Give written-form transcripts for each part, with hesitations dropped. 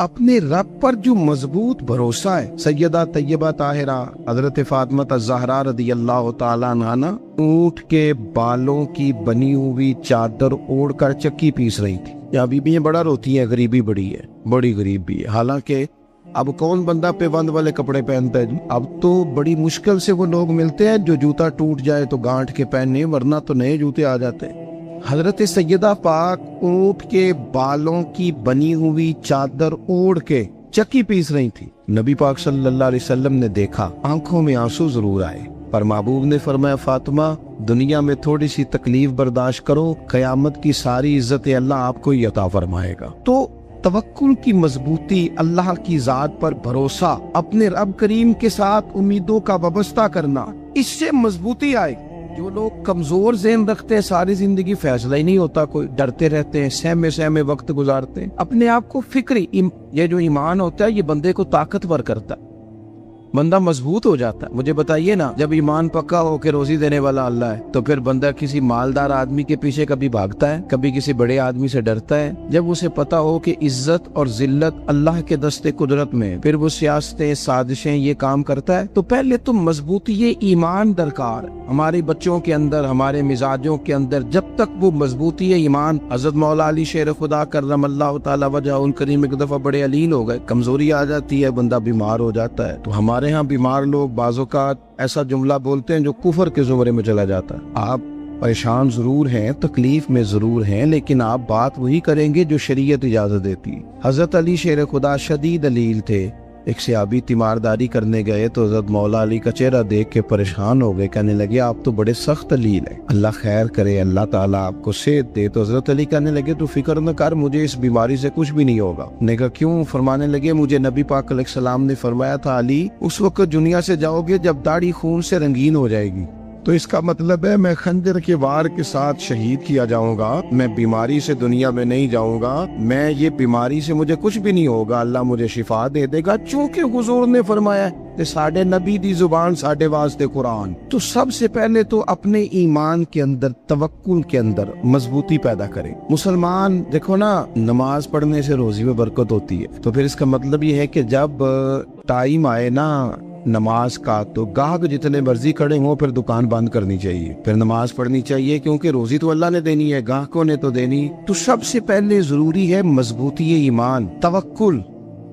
اپنے رب پر جو مضبوط بھروسہ ہے، سیدہ طیبہ طاہرہ حضرت فاطمہ الزہرا رضی اللہ تعالیٰ عنہ اونٹ کے بالوں کی بنی ہوئی چادر اوڑھ کر چکی پیس رہی تھی۔ یہ ابھی بھی بڑا روتی ہے، غریبی بڑی ہے، بڑی غریب بھی ہے۔ حالانکہ اب کون بندہ پیوند والے کپڑے پہنتا ہے؟ اب تو بڑی مشکل سے وہ لوگ ملتے ہیں جو جوتا ٹوٹ جائے تو گانٹھ کے پہننے، ورنہ تو نئے جوتے آ جاتے ہیں۔ حضرت سیدہ پاک اونٹ کے بالوں کی بنی ہوئی چادر اوڑھ کے چکی پیس رہی تھی۔ نبی پاک صلی اللہ علیہ وسلم نے دیکھا، آنکھوں میں آنسو ضرور آئے، پر محبوب نے فرمایا فاطمہ دنیا میں تھوڑی سی تکلیف برداشت کرو، قیامت کی ساری عزت اللہ آپ کو ہی عطا فرمائے گا۔ تو توکل کی مضبوطی، اللہ کی ذات پر بھروسہ، اپنے رب کریم کے ساتھ امیدوں کا وابستہ کرنا، اس سے مضبوطی آئے۔ جو لوگ کمزور ذہن رکھتے ہیں ساری زندگی فیصلہ ہی نہیں ہوتا، کوئی ڈرتے رہتے ہیں، سہمے وقت گزارتے ہیں، اپنے آپ کو فکری یہ جو ایمان ہوتا ہے یہ بندے کو طاقتور کرتا ہے، بندہ مضبوط ہو جاتا ہے۔ مجھے بتائیے نا، جب ایمان پکا ہو کہ روزی دینے والا اللہ ہے تو پھر بندہ کسی مالدار آدمی کے پیچھے کبھی بھاگتا ہے، کبھی کسی بڑے آدمی سے ڈرتا ہے؟ جب اسے پتا ہو کہ عزت اور ذلت اللہ کے دستے قدرت میں، پھر وہ سیاستیں، سازشیں یہ کام کرتا ہے۔ تو پہلے تو مضبوطی یہ ایمان درکار ہے ہمارے بچوں کے اندر، ہمارے مزاجوں کے اندر۔ جب تک وہ مضبوطی ہے ایمان، حضرت مولا علی شیر خدا کرم اللہ تعالی وجہ الکریم ایک دفعہ بڑے علیل ہو گئے، کمزوری آ جاتی ہے، بندہ بیمار ہو جاتا ہے۔ تو ہمارے ہاں بیمار لوگ بعض اوقات ایسا جملہ بولتے ہیں جو کفر کے زمرے میں چلا جاتا ہے۔ آپ پریشان ضرور ہیں، تکلیف میں ضرور ہیں، لیکن آپ بات وہی کریں گے جو شریعت اجازت دیتی ہے۔ حضرت علی شیر خدا شدید علیل تھے، ایک صحابی تیمارداری کرنے گئے تو حضرت مولا علی کا چہرہ دیکھ کے پریشان ہو گئے، کہنے لگے آپ تو بڑے سخت علیل ہیں، اللہ خیر کرے، اللہ تعالیٰ آپ کو صحت دے۔ تو حضرت علی کہنے لگے تو فکر نہ کر، مجھے اس بیماری سے کچھ بھی نہیں ہوگا۔ نے کہا کیوں؟ فرمانے لگے مجھے نبی پاک علیہ السلام نے فرمایا تھا علی اس وقت دنیا سے جاؤ گے جب داڑھی خون سے رنگین ہو جائے گی، تو اس کا مطلب ہے میں خنجر کے وار کے ساتھ شہید کیا جاؤں گا، میں بیماری سے دنیا میں نہیں جاؤں گا، میں یہ بیماری سے مجھے کچھ بھی نہیں ہوگا، اللہ مجھے شفا دے دے گا، چونکہ حضور نے فرمایا کہ ساڈے نبی دی زبان ساڈے واسطے قرآن۔ تو سب سے پہلے تو اپنے ایمان کے اندر، توکل کے اندر مضبوطی پیدا کریں۔ مسلمان دیکھو نا، نماز پڑھنے سے روزی میں برکت ہوتی ہے، تو پھر اس کا مطلب یہ ہے کہ جب ٹائم آئے نا نماز کا تو گاہک جتنے مرضی کھڑے ہوں پھر دکان بند کرنی چاہیے، پھر نماز پڑھنی چاہیے، کیونکہ روزی تو اللہ نے دینی ہے، گاہکوں نے تو دینی۔ تو سب سے پہلے ضروری ہے مضبوطی ایمان، توکل،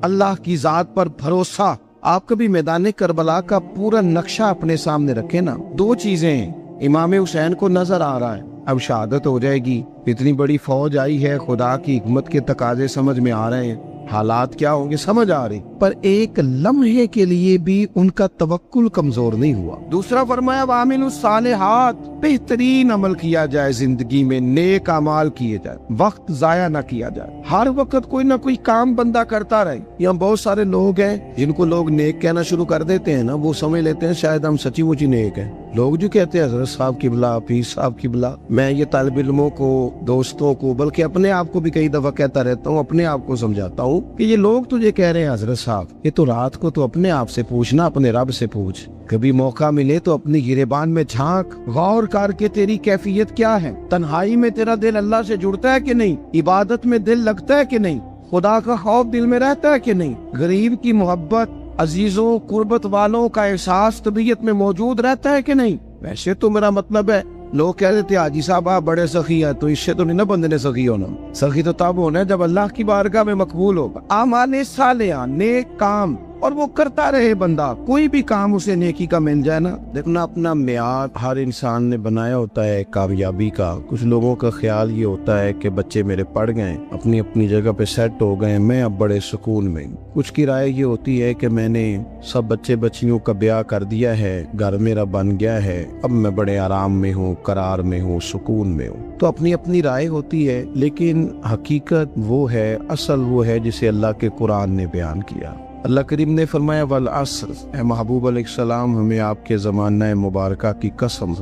اللہ کی ذات پر بھروسہ۔ آپ کبھی میدان کربلا کا پورا نقشہ اپنے سامنے رکھیں نا، دو چیزیں ہیں، امام حسین کو نظر آ رہا ہے اب شہادت ہو جائے گی، اتنی بڑی فوج آئی ہے، خدا کی حکمت کے تقاضے سمجھ میں آ رہے ہیں، حالات کیا ہوں گے سمجھ آ رہی، پر ایک لمحے کے لیے بھی ان کا توکل کمزور نہیں ہوا۔ دوسرا فرمایا وَعَمِلُوا الصَّالِحَاتِ، بہترین عمل کیا جائے زندگی میں، نیک اعمال کیے جائے، وقت ضائع نہ کیا جائے، ہر وقت کوئی نہ کوئی کام بندہ کرتا رہے۔ یہاں بہت سارے لوگ ہیں جن کو لوگ نیک کہنا شروع کر دیتے ہیں نا، وہ سمجھ لیتے ہیں شاید ہم سچی مچی نیک ہیں۔ لوگ جو کہتے ہیں حضرت صاحب قبلہ، پیر صاحب قبلہ، میں یہ طالب علموں کو، دوستوں کو، بلکہ اپنے آپ کو بھی کئی دفعہ کہتا رہتا ہوں، اپنے آپ کو سمجھاتا ہوں کہ یہ لوگ تجھے کہہ رہے ہیں حضرت صاحب، یہ تو رات کو تو اپنے آپ سے پوچھنا، اپنے رب سے پوچھ، کبھی موقع ملے تو اپنی گریبان میں جھانک، غور کر کے تیری کیفیت کیا ہے، تنہائی میں تیرا دل اللہ سے جڑتا ہے کہ نہیں، عبادت میں دل لگتا ہے کہ نہیں، خدا کا خوف دل میں رہتا ہے کہ نہیں، غریب کی محبت، عزیزوں قربت والوں کا احساس طبیعت میں موجود رہتا ہے کہ نہیں۔ ویسے تو میرا مطلب ہے، لوگ کہہ دیتے حاجی صاحب آپ بڑے سخی ہیں، تو اس سے تو نہیں نا بندے نے سخی ہونا، سخی تو تب ہونا ہے جب اللہ کی بارگاہ میں مقبول ہوگا۔ اعمال صالحہ، نیک کام، اور وہ کرتا رہے بندہ، کوئی بھی کام اسے نیکی کا مل جائے نا۔ دیکھنا اپنا معیار ہر انسان نے بنایا ہوتا ہے کامیابی کا۔ کچھ لوگوں کا خیال یہ ہوتا ہے کہ بچے میرے پڑھ گئے، اپنی اپنی جگہ پہ سیٹ ہو گئے، میں اب بڑے سکون میں۔ کچھ کی رائے یہ ہوتی ہے کہ میں نے سب بچے بچیوں کا بیاہ کر دیا ہے، گھر میرا بن گیا ہے، اب میں بڑے آرام میں ہوں، قرار میں ہوں، سکون میں ہوں۔ تو اپنی اپنی رائے ہوتی ہے، لیکن حقیقت وہ ہے، اصل وہ ہے جسے اللہ کے قرآن نے بیان کیا۔ اللہ کریم نے فرمایا والعصر، اے محبوب علیہ السلام ہمیں آپ کے زمانہ مبارکہ کی قسم،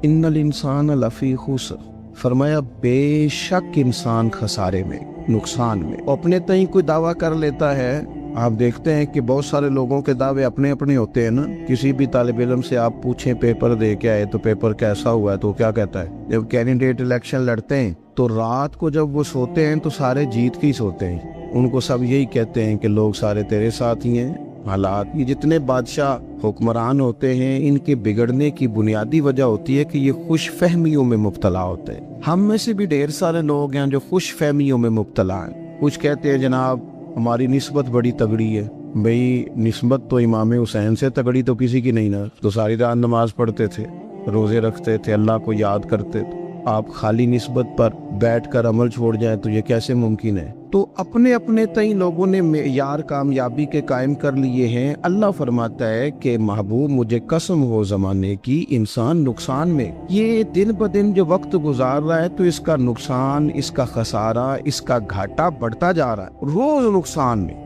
ان الانسان لفی خسر، فرمایا بے شک انسان خسارے میں، نقصان میں۔ اپنے تئیں کوئی دعویٰ کر لیتا ہے، آپ دیکھتے ہیں کہ بہت سارے لوگوں کے دعوے اپنے اپنے ہوتے ہیں نا۔ کسی بھی طالب علم سے آپ پوچھیں پیپر دے کے آئے تو پیپر کیسا ہوا ہے، تو کیا کہتا ہے؟ جب کینڈیڈیٹ الیکشن لڑتے ہیں تو رات کو جب وہ سوتے ہیں تو سارے جیت کے ہی سوتے ہیں، ان کو سب یہی کہتے ہیں کہ لوگ سارے تیرے ساتھ ہی ہیں۔ حالات، یہ جتنے بادشاہ حکمران ہوتے ہیں ان کے بگڑنے کی بنیادی وجہ ہوتی ہے کہ یہ خوش فہمیوں میں مبتلا ہوتے ہیں۔ ہم میں سے بھی ڈھیر سارے لوگ ہیں جو خوش فہمیوں میں مبتلا ہیں۔ کچھ کہتے ہیں جناب ہماری نسبت بڑی تگڑی ہے۔ بھئی نسبت تو امام حسین سے تگڑی تو کسی کی نہیں نا، تو ساری رات نماز پڑھتے تھے، روزے رکھتے تھے، اللہ کو یاد کرتے تھے۔ آپ خالی نسبت پر بیٹھ کر عمل چھوڑ جائیں تو یہ کیسے ممکن ہے؟ تو اپنے اپنے تئیں لوگوں نے معیار کامیابی کے قائم کر لیے ہیں۔ اللہ فرماتا ہے کہ محبوب مجھے قسم ہو زمانے کی، انسان نقصان میں، یہ دن بدن جو وقت گزار رہا ہے تو اس کا نقصان، اس کا خسارہ، اس کا گھاٹا بڑھتا جا رہا ہے، روز نقصان میں۔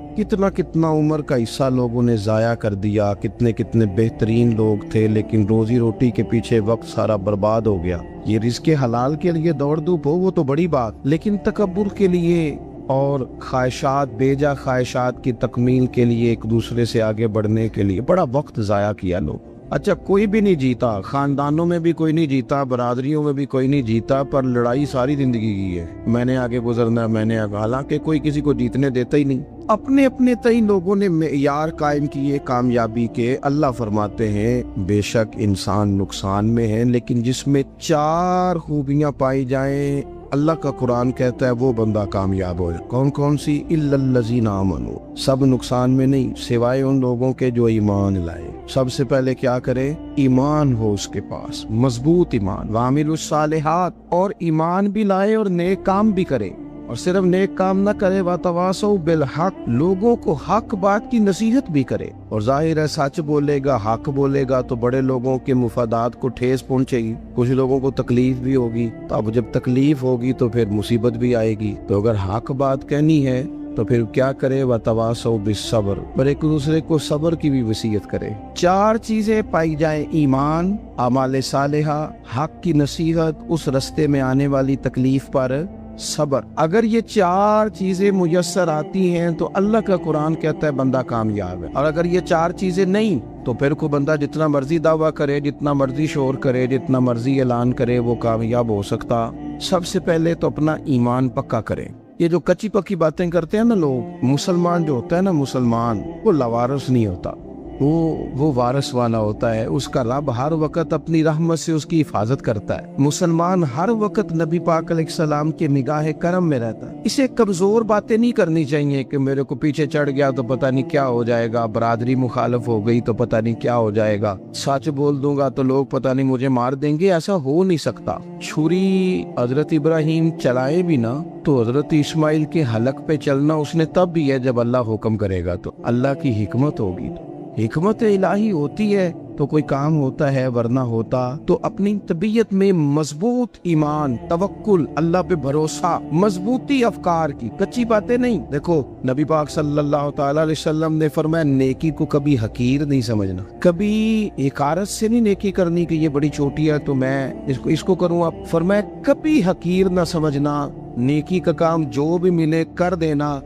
کتنا عمر کا حصہ لوگوں نے ضائع کر دیا، کتنے بہترین لوگ تھے لیکن روزی روٹی کے پیچھے وقت سارا برباد ہو گیا۔ یہ رزق حلال کے لیے دوڑ دھوپ ہو وہ تو بڑی بات، لیکن تکبر کے لیے اور خواہشات، بیجا خواہشات کی تکمیل کے لیے، ایک دوسرے سے آگے بڑھنے کے لیے بڑا وقت ضائع کیا لوگ۔ اچھا کوئی بھی نہیں جیتا، خاندانوں میں بھی کوئی نہیں جیتا، برادریوں میں بھی کوئی نہیں جیتا، پر لڑائی ساری زندگی کی ہے، میں نے آگے گزرنا، میں نے آگے، حالانکہ کوئی کسی کو جیتنے دیتا ہی نہیں۔ اپنے اپنے تئیں لوگوں نے معیار قائم کیے کامیابی کے۔ اللہ فرماتے ہیں بے شک انسان نقصان میں ہے، لیکن جس میں 4 خوبیاں پائی جائیں، اللہ کا قرآن کہتا ہے وہ بندہ کامیاب ہو جائے۔ کون کون سی؟ الا الذین آمنوا، سب نقصان میں نہیں سوائے ان لوگوں کے جو ایمان لائے۔ سب سے پہلے کیا کرے؟ ایمان ہو اس کے پاس، مضبوط ایمان، وعملوا الصالحات، اور ایمان بھی لائے اور نیک کام بھی کرے، اور صرف نیک کام نہ کرے، وَتَوَاصَوْا بِالْحَقِّ، لوگوں کو حق بات کی نصیحت بھی کرے۔ اور ظاہر ہے سچ بولے گا، حق بولے گا تو بڑے لوگوں کے مفادات کو ٹھیس پہنچے گی، کچھ لوگوں کو تکلیف بھی ہوگی، تو اب جب تکلیف ہوگی تو پھر مصیبت بھی آئے گی۔ تو اگر حق بات کہنی ہے تو پھر کیا کرے؟ وَتَوَاصَوْا بِالصَّبْرِ، پر ایک دوسرے کو صبر کی بھی وصیت کرے۔ 4 چیزیں پائی جائیں، ایمان، اعمال صالحہ، حق کی نصیحت، اس رستے میں آنے والی تکلیف پر صبر۔ اگر یہ 4 چیزیں میسر آتی ہیں تو اللہ کا قرآن کہتا ہے بندہ کامیاب ہے۔ اور اگر یہ 4 چیزیں نہیں تو پھر کوئی بندہ جتنا مرضی دعویٰ کرے، جتنا مرضی شور کرے، جتنا مرضی اعلان کرے، وہ کامیاب ہو سکتا۔ سب سے پہلے تو اپنا ایمان پکا کرے۔ یہ جو کچی پکی باتیں کرتے ہیں نا لوگ، مسلمان جو ہوتا ہے نا، مسلمان وہ لاوارث نہیں ہوتا، وہ وارث والا ہوتا ہے۔ اس کا رب ہر وقت اپنی رحمت سے اس کی حفاظت کرتا ہے۔ مسلمان ہر وقت نبی پاک علیہ السلام کے نگاہ کرم میں رہتا ہے۔ اسے کمزور باتیں نہیں کرنی چاہیے کہ میرے کو پیچھے چڑھ گیا تو پتہ نہیں کیا ہو جائے گا، برادری مخالف ہو گئی تو پتہ نہیں کیا ہو جائے گا، سچ بول دوں گا تو لوگ پتہ نہیں مجھے مار دیں گے۔ ایسا ہو نہیں سکتا۔ چھری حضرت ابراہیم چلائے بھی نا تو حضرت اسماعیل کے حلق پہ چلنا اس نے تب بھی ہے جب اللہ حکم کرے گا، تو اللہ کی حکمت ہوگی، حکمت الہی ہوتی ہے تو کوئی کام ہوتا ہے، ورنہ ہوتا تو اپنی طبیعت میں مضبوط ایمان، توکل، اللہ پہ بھروسہ، مضبوطی افکار کی، کچی باتیں نہیں۔ دیکھو نبی پاک صلی اللہ تعالی علیہ وسلم نے فرمایا نیکی کو کبھی حقیر نہیں سمجھنا، کبھی حقارت سے نہیں نیکی کرنی کہ یہ بڑی چھوٹی ہے تو میں اس کو کروں۔ اب فرمایا کبھی حقیر نہ سمجھنا، نیکی کا کام جو بھی ملے کر دینا۔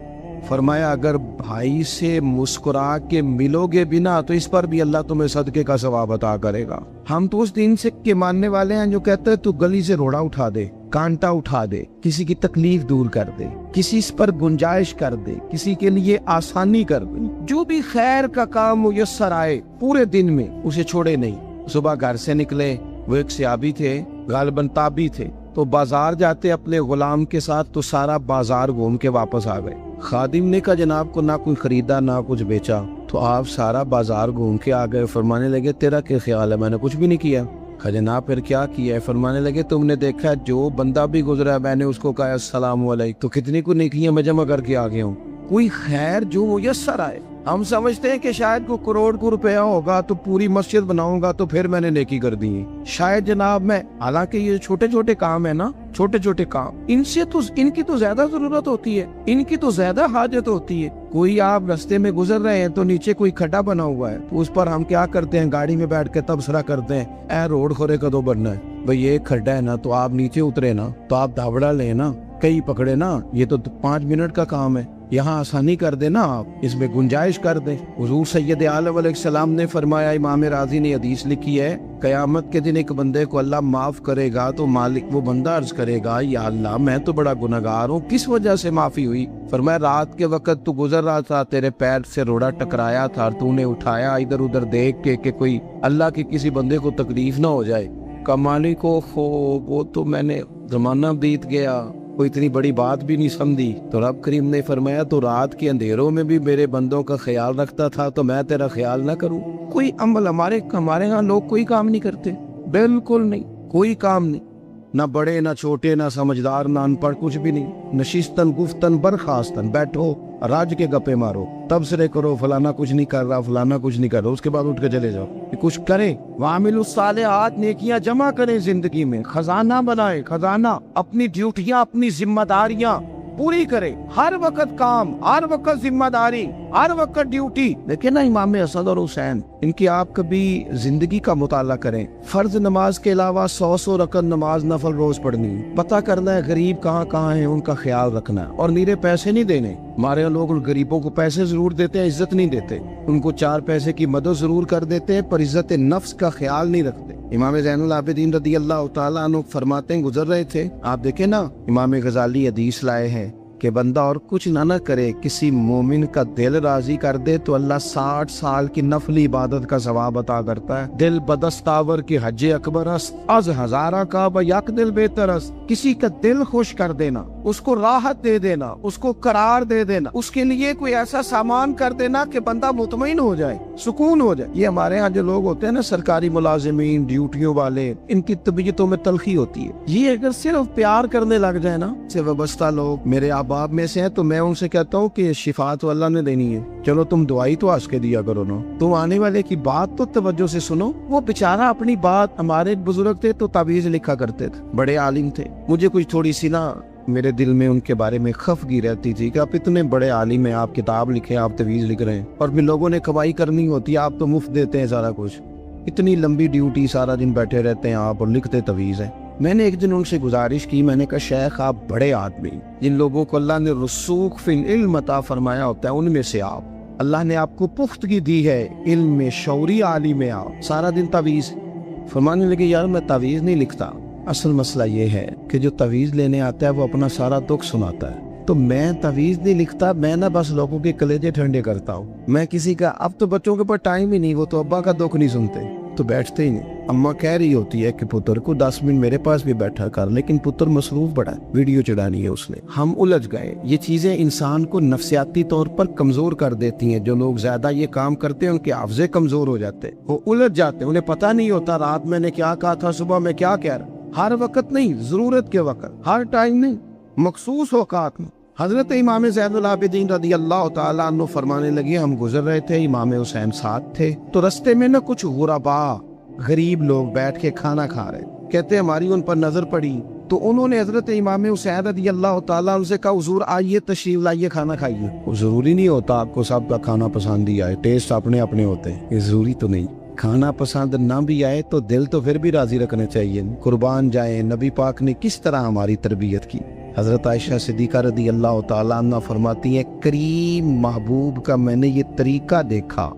فرمایا اگر بھائی سے مسکرا کے ملو گے بنا تو اس پر بھی اللہ تمہیں صدقے کا ثواب عطا کرے گا۔ ہم تو اس دین سے کے ماننے والے ہیں جو کہتے ہیں تو گلی سے روڑا اٹھا دے، کانٹا اٹھا دے، کسی کی تکلیف دور کر دے، کسی اس پر گنجائش کر دے، کسی کے لیے آسانی کر دے، جو بھی خیر کا کام میسر آئے پورے دن میں اسے چھوڑے نہیں۔ صبح گھر سے نکلے، وہ ایک صحابی تھے، غالباً تابعی تھے، تو بازار جاتے اپنے غلام کے ساتھ تو سارا بازار گھوم کے واپس آ گئے۔ خادم نے کہا جناب کو نہ کوئی خریدا نہ کچھ بیچا، تو آپ سارا بازار گھوم کے آ گئے۔ فرمانے لگے تیرا کیا خیال ہے؟ میں نے کچھ بھی نہیں کیا۔ کہا جناب پھر کیا کیا ہے؟ فرمانے لگے تم نے دیکھا جو بندہ بھی گزرا میں نے اس کو کہا السلام علیکم، تو کتنی کو نیکیاں میں جمع کر کے آ گیا ہوں۔ کوئی خیر جو میسر آئے، ہم سمجھتے ہیں کہ شاید کو کروڑ کو روپیہ ہوگا تو پوری مسجد بناؤں گا تو پھر میں نے نیکی کر دی ہے، شاید جناب میں، حالانکہ یہ چھوٹے چھوٹے کام ہے نا، چھوٹے چھوٹے کام، ان کی تو زیادہ ضرورت ہوتی ہے، ان کی تو زیادہ حاجت ہوتی ہے۔ کوئی آپ رستے میں گزر رہے ہیں تو نیچے کوئی کھڈا بنا ہوا ہے تو اس پر ہم کیا کرتے ہیں؟ گاڑی میں بیٹھ کے تبصرہ کرتے ہیں اے روڈ کھورے کدو بننا ہے؟ بھئی یہ کھڈا ہے نا تو آپ نیچے اترے نا، تو آپ دھاوڑا لیں نا، کئی پکڑے نا، یہ تو 5 منٹ کا کام ہے، यहाँ आसानी कर देना, आप इसमें गुंजाइश कर दें। हुजूर सैयद आलम अलैहिस्सलाम ने फरमाया, इमाम राजी ने हदीस लिखी है, कयामत के दिन एक बंदे को अल्लाह माफ करेगा तो मालिक वो बंदा अर्ज करेगा, या अल्लाह मैं तो बड़ा गुनहगार हूँ, किस वजह से माफी हुई? फरमाया रात के वक्त तू गुजर रहा था, तेरे पैर से रोड़ा टकराया था, तूने उठाया इधर उधर देख के कि कोई अल्लाह के किसी बंदे को तकलीफ ना हो जाए। कमाली को वो तो मैंने जमाना बीत गया, कोई इतनी बड़ी बात भी नहीं समझी। तो रब करीम ने फरमाया तो रात के अंधेरों में भी मेरे बंदों का ख्याल रखता था, तो मैं तेरा ख्याल ना करूं? कोई अमल हमारे यहाँ लोग कोई काम नहीं करते, बिल्कुल नहीं, कोई काम नहीं, ना बड़े ना छोटे ना समझदार ना अनपढ़, कुछ भी नहीं। नशिस्तन गुफ्तन बरखास्तन, बैठो राज के गप्पे मारो, तबसरे करो, फलाना कुछ नहीं कर रहा, फलाना कुछ नहीं कर रहा, उसके बाद उठ के चले जाओ। कुछ करे, वामिलुस सालिहात, नेकियां जमा करें जिंदगी में, खजाना बनाए, खजाना, अपनी ड्यूटियां अपनी जिम्मेदारियां पूरी करे, हर वक्त काम, हर वक्त जिम्मेदारी, हर वक्त ड्यूटी। देखिए ना इमाम हसन और हुसैन, इनकी आप कभी जिंदगी का मुताला करें, फर्ज नमाज के अलावा 100 रकत नमाज नफल रोज पढ़नी, पता करना है गरीब कहाँ कहाँ है, उनका ख्याल रखना है, और नीरे पैसे नहीं देने। हमारे लोग गरीबों को पैसे जरूर देते हैं, इज्जत नहीं देते, उनको 4 पैसे की मदद जरूर कर देते हैं, पर इज्जत नफ्स का ख्याल नहीं रखते। इमाम ज़ैनुल आबिदीन रदी अल्लाह ताला अन्हु फरमाते हैं, गुजर रहे थे, आप देखें ना, इमाम गजाली हदीस लाए हैं कि बंदा और कुछ ना करे, किसी मोमिन का दिल राजी कर दे तो अल्लाह 60 साल की नफली इबादत का सवाब अता करता है। दिल बदस्तावर की हज अकबर अज हजारा का बयक दिल बेतरस, किसी का दिल खुश कर देना, उसको राहत दे देना, उसको करार दे देना, उसके लिए कोई ऐसा सामान कर देना कि बंदा मुतमईन हो जाए, सुकून हो जाए। ये हमारे यहाँ जो लोग होते हैं ना, सरकारी मुलाजिमीन, ड्यूटियों वाले, इनकी तबीयतों में तलखी होती है। ये अगर सिर्फ प्यार करने लग जाए ना, से वाबस्ता लोग मेरे आप में से हैं, तो मैं उनसे कहता हूँ कि शिफा तो अल्लाह ने देनी है, चलो तुम दुआई तो आज के दिया करो ना, तुम आने वाले की बात तो तवज्जो से सुनो। वो बेचारा अपनी बात, हमारे बुजुर्ग थे तो तावीज लिखा करते थे, बड़े आलिम थे, मुझे कुछ थोड़ी सी ना मेरे दिल में उनके बारे में खफगी रहती थी कि आप इतने बड़े आलिम हैं, आप किताब लिखे, आप तवीज लिख रहे हैं, और भी लोगों ने कमाई करनी होती है, आप तो मुफ्त देते हैं सारा कुछ, इतनी लंबी ड्यूटी, सारा दिन बैठे रहते हैं आप और लिखते तवीज है। मैंने एक दिन उनसे गुजारिश की, मैंने कहा शेख आप बड़े आदमी, जिन लोगों को अल्लाह ने रसूख फिल इल्म अता फरमाया होता है, उनमें से आप, अल्लाह ने आपको पुख्तगी दी है इल्म में, शौरी आलिम में, आप सारा दिन तवीज। फरमाने लगे यार मैं तवीज नहीं लिखता, असल मसला ये है कि जो तवीज लेने आता है वो अपना सारा दुख सुनाता है, तो मैं तवीज नहीं लिखता, मैं ना बस लोगों के कलेजे ठंडे करता हूँ। मैं किसी का, अब तो बच्चों के पास टाइम ही नहीं, वो तो अब्बा का दुख नहीं सुनते, तो बैठते ही नहीं। अम्मा कह रही होती है कि पुत्र को 10 मिनट मेरे पास भी बैठा कर, लेकिन पुत्र मसरूफ बड़ा है, वीडियो चढ़ानी है उसने। हम उलझ गए। ये चीजें इंसान को नफ्सियाती तौर पर कमजोर कर देती हैं। जो लोग ज्यादा ये काम करते हैं उनके हाफजे कमजोर हो जाते हैं, वो उलझ जाते हैं, उन्हें पता नहीं होता रात मैंने क्या कहा था, सुबह में क्या कह रहा। हर वक्त नहीं, जरूरत के वक्त, हर टाइम नहीं, मखसूस औकात में। हजरत इमाम ज़ैनुल आबिदीन रदी अल्लाह ताला अन्हु फरमाने लगे, हम गुजर रहे थे, इमाम हुसैन साथ थे, तो रस्ते में ना कुछ गुरबा गरीब लोग बैठ के खाना खा रहे, कहते हमारी उन पर नजर पड़ी, तो उन्होंने हजरत इमाम हुसैन रदी अल्लाह ताला उनसे कहा, हुजूर आइए तशरीफ लाइए, खाना खाइए। वो जरूरी नहीं होता आपको सबका खाना पसंद ही आए, टेस्ट अपने अपने होते हैं, ये जरूरी तो नहीं। खाना पसंद ना भी आए तो दिल तो फिर भी राजी रखने चाहिए, कुर्बान जाए। नबी पाक ने किस तरह हमारी तरबियत की। हजरत आयशा सिद्दीका रदी अल्लाह ताला अन्हा फरमाती है, करीम महबूब का मैंने ये तरीका देखा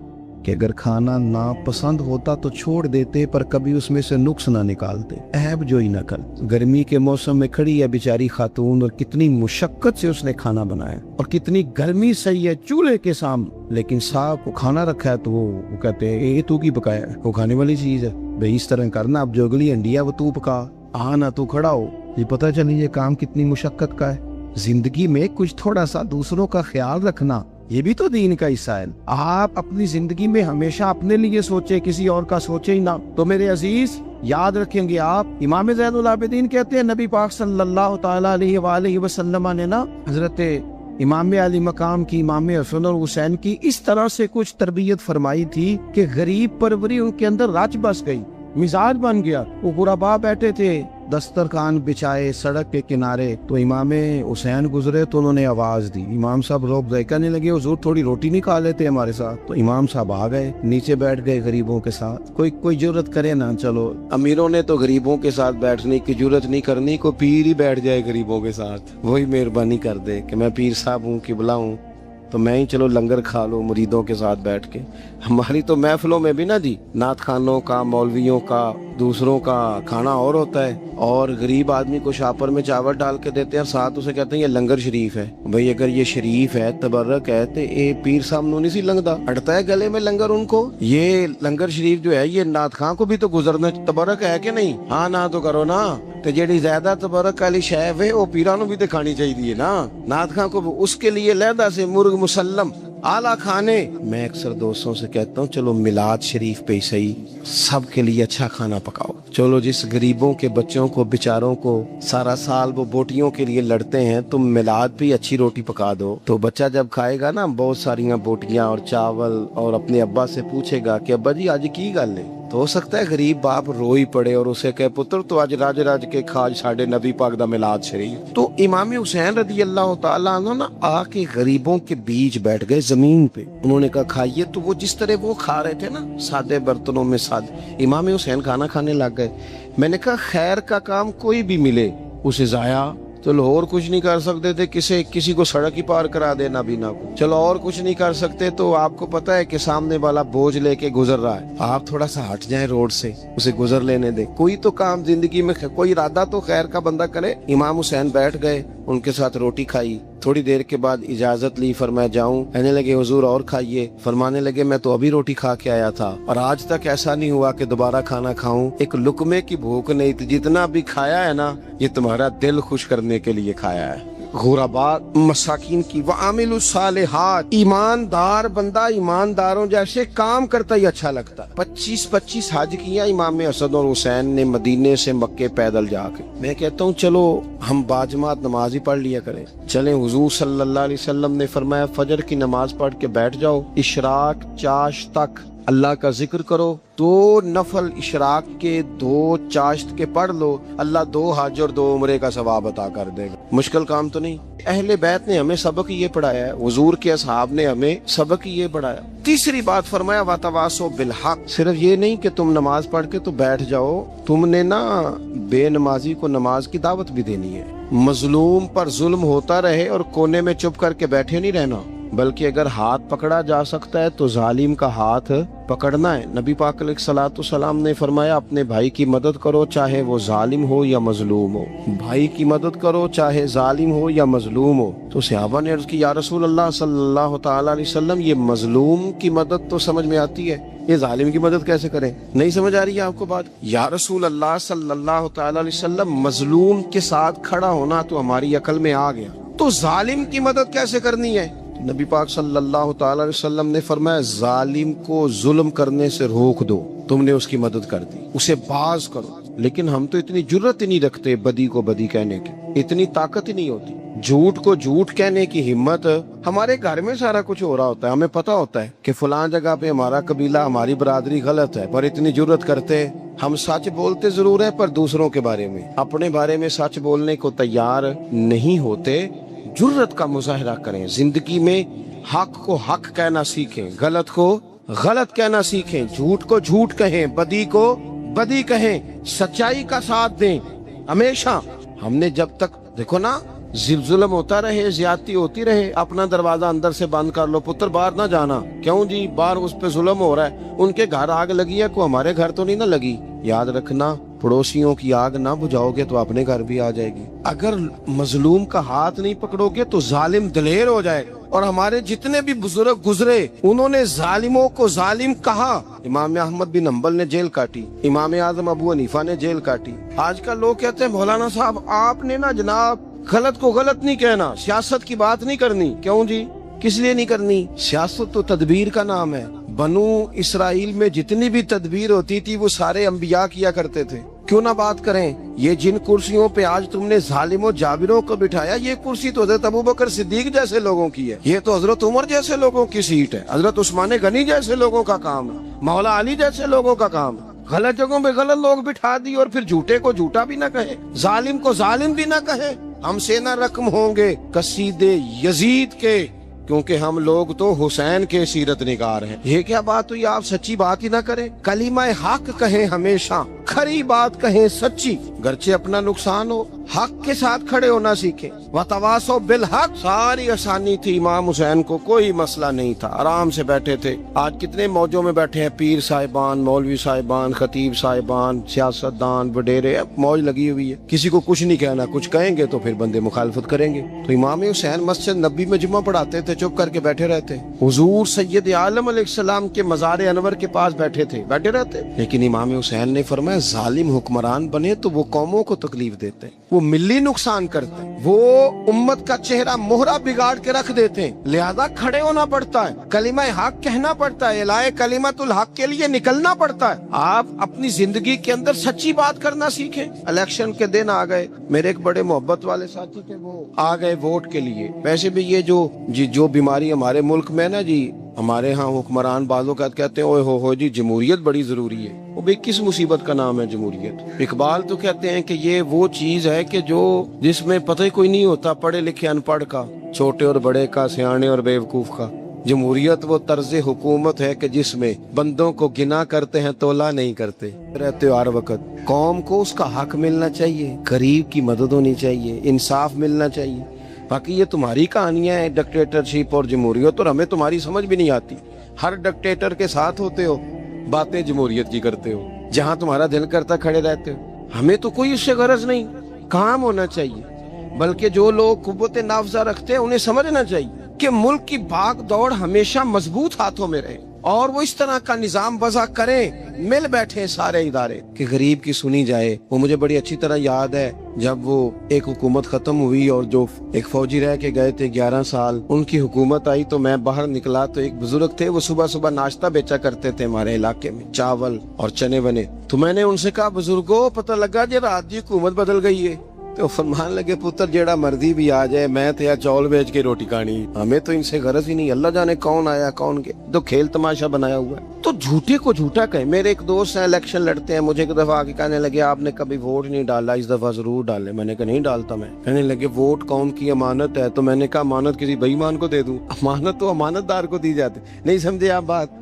कि अगर खाना ना पसंद होता तो छोड़ देते, पर कभी उसमें से नुक्स ना निकालते, ऐब जो ही न कर। गर्मी के मौसम में खड़ी है बेचारी खातून, और कितनी मुशक्कत से उसने खाना बनाया, और कितनी गर्मी सही है चूल्हे के सामने, लेकिन साहब को खाना रखा है तो वो कहते हैं ये तू की पकाया है, वो खाने वाली चीज है भाई, इस तरह करना, अब जो अगली हंडी है वो तू पका, आ ना तू खड़ा हो। ये पता चली ये काम कितनी मुशक्कत का है। जिंदगी में कुछ थोड़ा सा दूसरों का ख्याल रखना, ये भी तो दीन का हिस्सा है। आप अपनी जिंदगी में हमेशा अपने लिए सोचे, किसी और का सोचे ही ना। तो मेरे अजीज याद रखेंगे आप, इमाम ज़ैनुल आबिदीन कहते हैं नबी पाक सल्लल्लाहु तआला अलैहि वसल्लम ने ना हजरत इमाम अली मकाम की, इमाम हसन और हुसैन की इस तरह से कुछ तरबियत फरमाई थी कि गरीब परवरी उनके अंदर राज बस गई, मिजाज बन गया। वो गुरबा बैठे थे, दस्तरखान बिछाए सड़क के किनारे तो इमाम हुसैन गुजरे तो उन्होंने आवाज दी। इमाम साहब रोक गए, कहने लगे हुजूर थोड़ी रोटी नहीं खा लेते हमारे साथ। तो इमाम साहब आ गए, नीचे बैठ गए गरीबों के साथ। कोई जुर्रत करे ना, चलो अमीरों ने तो गरीबों के साथ बैठने की जुर्रत नहीं करनी, को पीर ही बैठ जाए गरीबों के साथ, वही मेहरबानी कर दे कि मैं पीर साहब हूँ, किबला हूँ, तो मैं ही चलो लंगर खा लूँ मुरीदों के साथ बैठ के। हमारी तो महफिलों में भी ना जी, नात खानों का, मौलवियों का, दूसरों का खाना और होता है, और गरीब आदमी को शापर में चावल डाल के देते हैं और साथ उसे कहते हैं ये लंगर शरीफ है। भाई अगर ये शरीफ है, तबर्रक है, तो ये पीर साहब नहीं सी लंगदा, अड़ता है गले में लंगर उनको। ये लंगर शरीफ जो है ये नात खां को भी तो गुजरना, तबर्रक है कि नहीं? हाँ ना तो करो ना, तो जेडी ज्यादा तबर्रक वाली शै है वो पीरा भी तो खानी चाहिए ना। नात खां को उसके लिए लहदा से मुर्ग मुसल्लम आला खाने। मैं अक्सर दोस्तों से कहता हूँ चलो मिलाद शरीफ पे सही सबके लिए अच्छा खाना पकाओ। चलो जिस गरीबों के बच्चों को बेचारों को सारा साल वो बोटियों के लिए लड़ते हैं, तुम मिलाद पे अच्छी रोटी पका दो, तो बच्चा जब खाएगा ना बहुत सारियां बोटियां और चावल, और अपने अब्बा से पूछेगा कि अब्बा जी आज की गल है, तो हो सकता है गरीब बाप रोई पड़े और उसे कहे पुत्र तो आज राज राज के खाज साढ़े नबी पाक दा मिलाद शरीफ। तो इमाम हुसैन रदी अल्लाह तआला अन्हु ना आके गरीबों के बीच बैठ गए जमीन पे। उन्होंने कहा खाइए, तो वो जिस तरह वो खा रहे थे ना सादे बर्तनों में सादे, इमाम हुसैन खाना खाने लग गए। मैंने कहा खैर का काम कोई भी मिले उसे जाया, चलो और कुछ नहीं कर सकते थे, किसी को सड़क ही पार करा देना बिना को, चलो और कुछ नहीं कर सकते, तो आपको पता है कि सामने वाला बोझ लेके गुजर रहा है, आप थोड़ा सा हट जाएं रोड से, उसे गुजर लेने दें। कोई तो काम जिंदगी में, कोई इरादा तो खैर का बंदा करे। इमाम हुसैन बैठ गए, उनके साथ रोटी खाई, थोड़ी देर के बाद इजाजत ली, फरमाया जाऊं? कहने लगे हुजूर और खाइए। फरमाने लगे मैं तो अभी रोटी खा के आया था और आज तक ऐसा नहीं हुआ कि दोबारा खाना खाऊं, एक लुकमे की भूख नहीं थी, जितना भी खाया है ना ये तुम्हारा दिल खुश करने के लिए खाया है। गुरबात मसाकिन की व आमिलु सालिहात, ईमानदार बंदा ईमानदारों जैसे काम करता ही अच्छा लगता। 25-25 हज किया इमाम हसन और हुसैन ने मदीने से मक्के पैदल जाके। मैं कहता हूँ चलो हम बाजमात नमाज ही पढ़ लिया करें। चलें, हुजूर सल्लल्लाहु अलैहि वसल्लम ने फरमाया फजर की नमाज पढ़ के बैठ जाओ, इशराक चाश तक अल्लाह का जिक्र करो, 2 नफल इशराक के 2 चाश्त के पढ़ लो, अल्लाह 2 हज और 2 उम्रे का सवाब अता कर देगा। मुश्किल काम तो नहीं। अहले बैत ने हमें सबक ये पढ़ाया है, हुजूर के असहाब ने हमें सबक ये पढ़ाया। तीसरी बात फरमाया वतवासो बिल हक, सिर्फ ये नहीं कि तुम नमाज पढ़ के तो बैठ जाओ, तुमने ना बेनमाजी को नमाज की दावत भी देनी है। मजलूम पर जुल्म होता रहे और कोने में चुप करके बैठे नहीं रहना, बल्कि अगर हाथ पकड़ा जा सकता है तो जालिम का हाथ पकड़ना है। नबी पाक अलैहिस्सलाम ने फरमाया अपने भाई की मदद करो चाहे वो जालिम हो या मजलूम हो, भाई की मदद करो चाहे जालिम हो या मजलूम हो। तो सहाबा ने अर्ज की या रसूल अल्लाह सल्लल्लाहु तआला अलैहि वसल्लम ये मजलूम की मदद तो समझ में आती है, ये जालिम की मदद कैसे करें? नहीं समझ आ रही है आपको बात? या रसूल अल्लाह सल्लल्लाहु तआला अलैहि वसल्लम मजलूम के साथ खड़ा होना तो हमारी अकल में आ गया, तो जालिम की मदद कैसे करनी है? नबी पाक सल्लल्लाहु तआला अलैहि वसल्लम ने फरमाया जालिम को जुल्म करने से रोक दो, तुमने उसकी मदद कर दी, उसे बाज करो। लेकिन हम तो इतनी जुर्रत ही नहीं रखते बदी को बदी कहने की, इतनी ताकत ही नहीं होती। झूठ को झूठ कहने की हिम्मत, हमारे घर में सारा कुछ हो रहा होता है, हमें पता होता है कि फलां जगह पे हमारा कबीला हमारी बरादरी गलत है, पर इतनी जुर्रत करते हम सच बोलते जरूर है पर दूसरों के बारे में, अपने बारे में सच बोलने को तैयार नहीं होते। जुर्रत का मुजाहरा करें, जिंदगी में हक को हक कहना सीखें, गलत को गलत कहना सीखें, झूठ को झूठ कहें, बदी को बदी कहें, सच्चाई का साथ दें हमेशा। हमने जब तक देखो ना जुल्म होता रहे, ज्यादती होती रहे, अपना दरवाजा अंदर से बंद कर लो, पुत्र बाहर ना जाना। क्यों जी? बाहर उस पे जुल्म हो रहा है, उनके घर आग लगी है, को हमारे घर तो नहीं ना लगी। याद रखना पड़ोसियों की आग ना बुझाओगे तो अपने घर भी आ जाएगी। अगर मजलूम का हाथ नहीं पकड़ोगे तो जालिम दलेर हो जाएगा। और हमारे जितने भी बुजुर्ग गुजरे उन्होंने जालिमों को जालिम कहा। इमाम अहमद बिन हंबल ने जेल काटी, इमाम आजम अबू हनीफा ने जेल काटी। आजकल लोग कहते हैं मौलाना साहब आपने ना जनाब गलत को गलत नहीं कहना, सियासत की बात नहीं करनी। क्यों जी? किस लिए नहीं करनी? सियासत तो तदबीर का नाम है। बनु इसराइल में जितनी भी तदबीर होती थी वो सारे अंबिया किया करते थे। क्यों ना बात करें? ये जिन कुर्सियों पे आज तुमने जालिमों जाबिरों को बिठाया, ये कुर्सी तो हजरत अबू बकर सिद्दीक जैसे लोगों की है, ये तो हजरत उमर जैसे लोगों की सीट है, हजरत उस्मान गनी जैसे लोगों का काम है, मौला अली जैसे लोगों का काम है। गलत जगहों पे गलत लोग बिठा दिए और फिर झूठे को झूठा भी ना कहे, जालिम को जालिम भी ना कहे। हमसे ना रकम होंगे कसीदे यजीद के, क्योंकि हम लोग तो हुसैन के सीरत निगार हैं। ये क्या बात हुई, आप सच्ची बात ही ना करें। कलीमा हक कहें, हमेशा खरी बात कहें, सच्ची, गरचे अपना नुकसान हो, हक के साथ खड़े होना सीखें। वतवासो बिल हक, सारी आसानी थी। इमाम हुसैन को कोई मसला नहीं था, आराम से बैठे थे। आज कितने मौजों में बैठे हैं, पीर साहिबान, मौलवी साहिबान, खतीब साहिबान, सियासतदान, वडेरे, मौज लगी हुई है। किसी को कुछ नहीं कहना, कुछ कहेंगे तो फिर बंदे मुखालफत करेंगे। तो इमाम हुसैन मस्जिद नबी में जुम्मा पढ़ाते थे, चुप करके बैठे रहते। हुजूर सैयद आलम अलैहिस्सलाम के मज़ार अनवर के पास बैठे थे, बैठे रहते। लेकिन इमाम हुसैन ने फरमाया जालिम हुक्मरान बने तो वो कौमों को तकलीफ देते हैं, वो मिली नुकसान करते हैं, वो उम्मत का चेहरा मोहरा बिगाड़ के रख देते हैं। लिहाजा खड़े होना पड़ता है, कलिमा हक कहना पड़ता है, इलाए कलिमतुल हक के लिए निकलना पड़ता है। आप अपनी जिंदगी के अंदर सच्ची बात करना सीखें। इलेक्शन के दिन आ गए, मेरे एक बड़े मोहब्बत वाले साथी थे, वो आ गए वोट के लिए। वैसे भी ये जो बीमारी हमारे मुल्क में ना जी, हमारे यहाँ हुक्मरान बाजों का कहते हैं ओए हो जी जमहूरियत बड़ी जरूरी है। वो भी किस मुसीबत का नाम है जमहूरियत। इकबाल तो कहते हैं कि ये वो चीज है कि जो जिसमें पता ही कोई नहीं होता, पढ़े लिखे अनपढ़ का, छोटे और बड़े का, सियाने और बेवकूफ का। जमहूरियत वो तर्ज हुकूमत है कि जिसमें बंदों को गिना करते हैं, तोला नहीं करते रहते हो हर वक्त। कौम को उसका हक मिलना चाहिए, गरीब की मदद होनी चाहिए, इंसाफ मिलना चाहिए। बाकी ये तुम्हारी कहानियां हैं डिक्टेटरशिप और जमहूरियत, और हमें तुम्हारी समझ भी नहीं आती। हर डिक्टेटर के साथ होते हो, बातें जमहूरियत की करते हो, जहां तुम्हारा दिल करता खड़े रहते हो। हमें तो कोई इससे गरज नहीं, काम होना चाहिए। बल्कि जो लोग कुव्वत नाफजा रखते हैं उन्हें समझना चाहिए कि मुल्क की भाग दौड़ हमेशा मजबूत हाथों में रहे, और वो इस तरह का निजाम वज़ा करें, मिल बैठे सारे इदारे कि गरीब की सुनी जाए। वो मुझे बड़ी अच्छी तरह याद है जब वो एक हुकूमत खत्म हुई और जो एक फौजी रह के गए थे 11 साल, उनकी हुकूमत आई तो मैं बाहर निकला तो एक बुजुर्ग थे, वो सुबह सुबह नाश्ता बेचा करते थे हमारे इलाके में, चावल और चने बने। तो मैंने उनसे कहा बुजुर्गो पता लगा जी रात की हुकूमत बदल गई है। तो फरमान लगे पुत्र जेड़ा मर्जी भी आ जाए, मैं तो यार चौल बेच के रोटी खानी, हमें तो इनसे गरज ही नहीं। अल्लाह जाने कौन आया कौन के, तो खेल तमाशा बनाया हुआ है। तो झूठे को झूठा कहे। मेरे एक दोस्त हैं इलेक्शन लड़ते हैं, मुझे एक दफा आके कहने लगे आपने कभी वोट नहीं डाला, इस दफा जरूर डाले। मैंने कहा नहीं डालता मैं। कहने लगे वोट कौन की अमानत है। तो मैंने कहा अमानत किसी बेईमान को दे दूं? अमानत तो अमानतदार को दी जाती। नहीं समझे आप बात?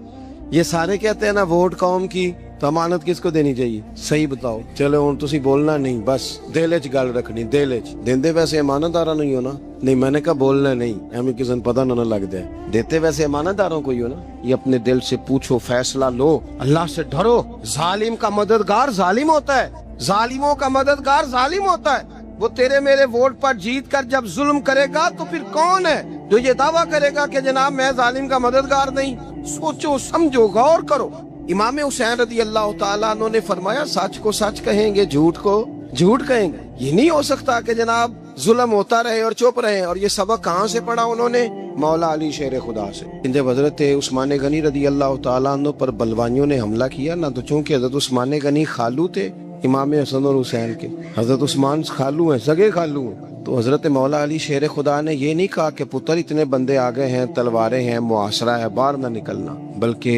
ये सारे कहते हैं ना वोट कौम की, तो अमानत किसको देनी चाहिए? सही बताओ। चलो हुण तुसी बोलना नहीं, बस दिल च गल रखनी, दिल च। देंदे वैसे अमानतदारा नहीं हो ना? नहीं, मैंने कहा बोलना नहीं, हमें किसी पता ना लग जाए। देते वैसे अमानतदारों को ही हो ना? ये अपने दिल से पूछो, फैसला लो, अल्लाह से डरो। जालिम का मददगार जालिम होता है, जालिमों का मददगार जालिम होता है। वो तेरे मेरे वोट पर जीत कर जब जुल्म करेगा तो फिर कौन है जो ये दावा करेगा कि जनाब मैं जालिम का मददगार नहीं? सोचो, समझो, गौर करो। इमाम हुसैन रदी अल्लाह ताला अन्हु ने फरमाया सच को सच कहेंगे, झूठ को झूठ कहेंगे। ये नहीं हो सकता कि जनाब जुल्म होता रहे और चुप रहे। और ये सबक कहाँ से पढ़ा उन्होंने? मौला अली शेर खुदा से। जब हजरत उस्मान गनी रदी अल्लाह ताला अन्हु पर बलवानियों ने हमला किया ना, तो चूंकि हजरत उस्मान गनी खालू थे इमाम हसन और हुसैन के, हजरत उस्मान खालू हैं, सगे खालू हैं। तो हजरत मौला अली शेर खुदा ने ये नहीं कहा कि पुत्र इतने बंदे आ गए हैं, तलवारें हैं, मुआसरा है, बाहर ना निकलना, बल्कि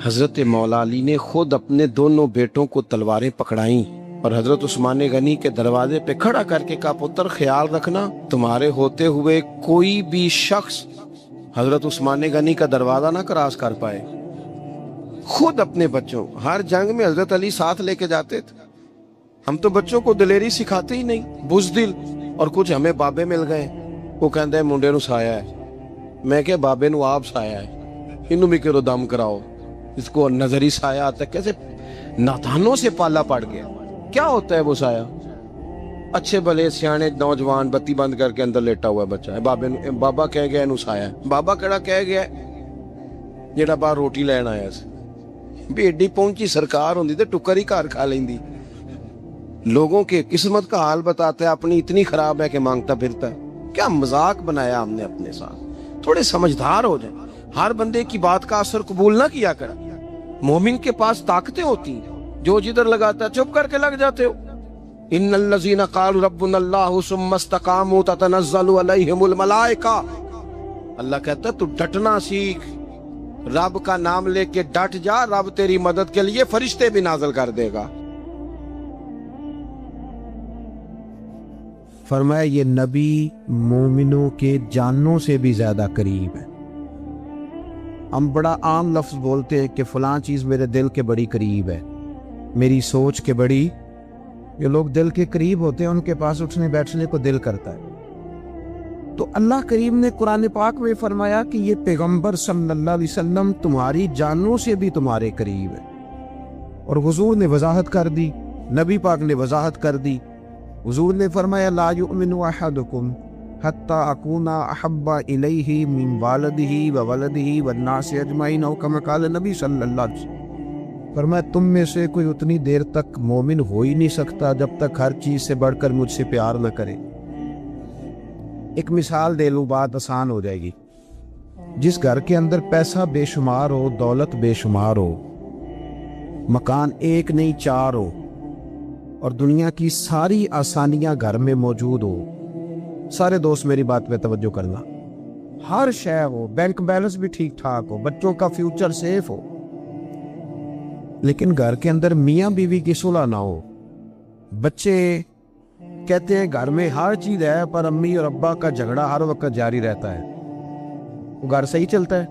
हजरत मौला अली ने खुद अपने दोनों बेटों को तलवारें पकड़ाई और हजरत उस्मान गनी के दरवाजे पे खड़ा करके कहा पुत्र ख्याल रखना तुम्हारे होते हुए कोई भी शख्स हजरत उस्मान गनी का दरवाजा ना क्रॉस कर पाए। खुद अपने बच्चों, हर जंग में हजरत अली साथ लेके जाते थे। हम तो बच्चों को दिलेरी सिखाते ही नहीं, बुज़दिल। और कुछ हमें बाबे मिल गए, वो कहते हैं मुंडे नु साया है। मैं क्या बाबे नु आप साया है, इनू भी करो दम कराओ, इसको नजरी साया आता। कैसे नादानों से पाला पड़ गया। क्या होता है वो साया? अच्छे भले सियाने नौजवान बत्ती बंद करके अंदर लेटा हुआ बच्चा है, बाबा कह गया इनू साया है। बाबा केड़ा कह गया जेड़ा बाहर रोटी लैन आया सी? भी एडी पहुंची सरकार होंदी ते टुकर ही घर खा लेंदी। लोगों के किस्मत का हाल बताता है, अपनी इतनी खराब है कि मांगता फिरता है। क्या मजाक बनाया हमने अपने साथ। थोड़े समझदार हो जाए, हर बंदे की बात का असर कबूल ना किया कर। मोमिन के पास ताकतें होती हैं, जो जिधर लगाता है चुप करके लग जाते हो। इन्नल्लज़ीना क़ालू रब्बुनल्लाहु सुम्मा इस्तक़ामू ततनज़्ज़लु अलैहिमुल मलाइका। अल्लाह कहता है तू डटना सीख, رب کا نام لے کے ڈٹ جا، رب تیری مدد کے لیے فرشتے بھی نازل کر دے گا۔ فرمایا یہ نبی مومنوں کے جانوں سے بھی زیادہ قریب ہے۔ ہم بڑا عام لفظ بولتے ہیں کہ فلاں چیز میرے دل کے بڑی قریب ہے، میری سوچ کے بڑی۔ جو لوگ دل کے قریب ہوتے ہیں ان کے پاس اٹھنے بیٹھنے کو دل کرتا ہے۔ تو اللہ کریم نے قرآن پاک میں فرمایا کہ یہ پیغمبر صلی اللہ علیہ وسلم تمہاری جانوں سے بھی تمہارے قریب ہے۔ اور حضور نے وضاحت کر دی، نبی پاک نے وضاحت کر دی۔ حضور نے فرمایا لا یؤمن احدکم حتی اکون احب الیہ من والدہ وولدہ والناس اجمعین، او کما قال نبی صلی اللہ علیہ وسلم۔ فرمایا تم میں سے کوئی اتنی دیر تک مومن ہو ہی نہیں سکتا جب تک ہر چیز سے بڑھ کر مجھ سے پیار نہ کرے۔ ایک مثال دے لوں، بات آسان ہو جائے گی۔ جس گھر کے اندر پیسہ بے شمار ہو، دولت بے شمار ہو، مکان ایک نہیں چار ہو، اور دنیا کی ساری آسانیاں گھر میں موجود ہو، سارے دوست میری بات پہ توجہ کرنا، ہر شے ہو، بینک بیلنس بھی ٹھیک ٹھاک ہو، بچوں کا فیوچر سیف ہو، لیکن گھر کے اندر میاں بیوی کی صلح نہ ہو، بچے کہتے ہیں گھر میں ہر چیز ہے پر امی اور ابا کا جھگڑا ہر وقت جاری رہتا ہے، وہ گھر صحیح چلتا ہے؟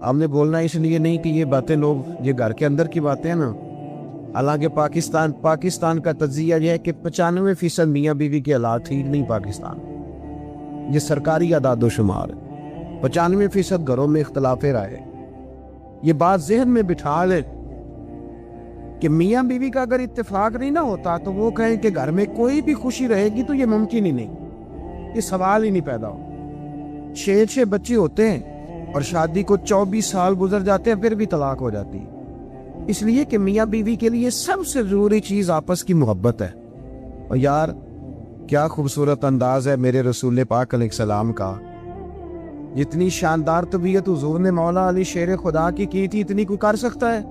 ہم نے بولنا اس لیے نہیں کہ یہ باتیں لوگ، یہ گھر کے اندر کی باتیں ہیں نا۔ حالانکہ پاکستان کا تجزیہ یہ ہے کہ 95% میاں بیوی کے حالات ٹھیک نہیں پاکستان، یہ سرکاری اعداد و شمار ہے۔ 95% گھروں میں اختلاف رائے۔ یہ بات ذہن میں بٹھا لے کہ میاں بیوی کا اگر اتفاق نہیں نہ ہوتا تو وہ کہیں کہ گھر میں کوئی بھی خوشی رہے گی تو یہ ممکن ہی نہیں، یہ سوال ہی نہیں پیدا ہو۔ 6 بچے ہوتے ہیں اور شادی کو 24 سال گزر جاتے ہیں پھر بھی طلاق ہو جاتی ہے، اس لیے کہ میاں بیوی کے لیے سب سے ضروری چیز آپس کی محبت ہے۔ اور یار کیا خوبصورت انداز ہے میرے رسول پاک علیہ السلام کا، جتنی شاندار طبیعت حضور نے مولا علی شیر خدا کی تھی اتنی کوئی کر سکتا ہے؟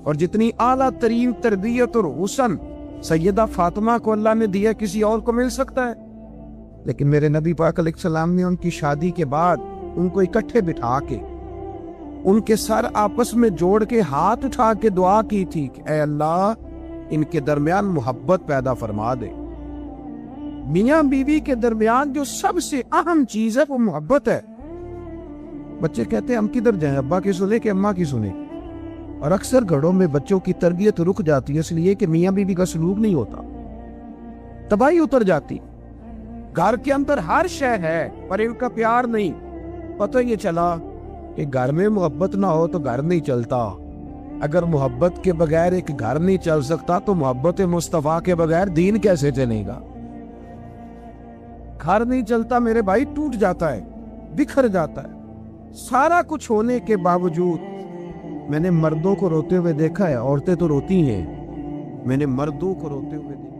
اور جتنی اعلیٰ ترین تربیت اور حسن سیدہ فاطمہ کو اللہ نے دیا کسی اور کو مل سکتا ہے؟ لیکن میرے نبی پاک علیہ السلام نے ان کی شادی کے بعد ان کو اکٹھے بٹھا کے ان کے سر آپس میں جوڑ کے ہاتھ اٹھا کے دعا کی تھی کہ اے اللہ ان کے درمیان محبت پیدا فرما دے۔ میاں بیوی کے درمیان جو سب سے اہم چیز ہے وہ محبت ہے۔ بچے کہتے ہیں ہم کدھر جائیں، ابا کی سنے کہ اماں کی سنے؟ اور اکثر گھروں میں بچوں کی تربیت رک جاتی ہے اس لیے کہ میاں بیوی کا سلوک نہیں ہوتا، تباہی اتر جاتی۔ گھر کے اندر ہر شے ہے پر ان کا پیار نہیں۔ پتہ یہ چلا کہ گھر میں محبت نہ ہو تو گھر نہیں چلتا۔ اگر محبت کے بغیر ایک گھر نہیں چل سکتا تو محبت مصطفیٰ کے بغیر دین کیسے چلے گا؟ گھر نہیں چلتا میرے بھائی، ٹوٹ جاتا ہے، بکھر جاتا ہے۔ سارا کچھ ہونے کے باوجود میں نے مردوں کو روتے ہوئے دیکھا ہے، عورتیں تو روتی ہیں، میں نے مردوں کو روتے ہوئے دیکھا۔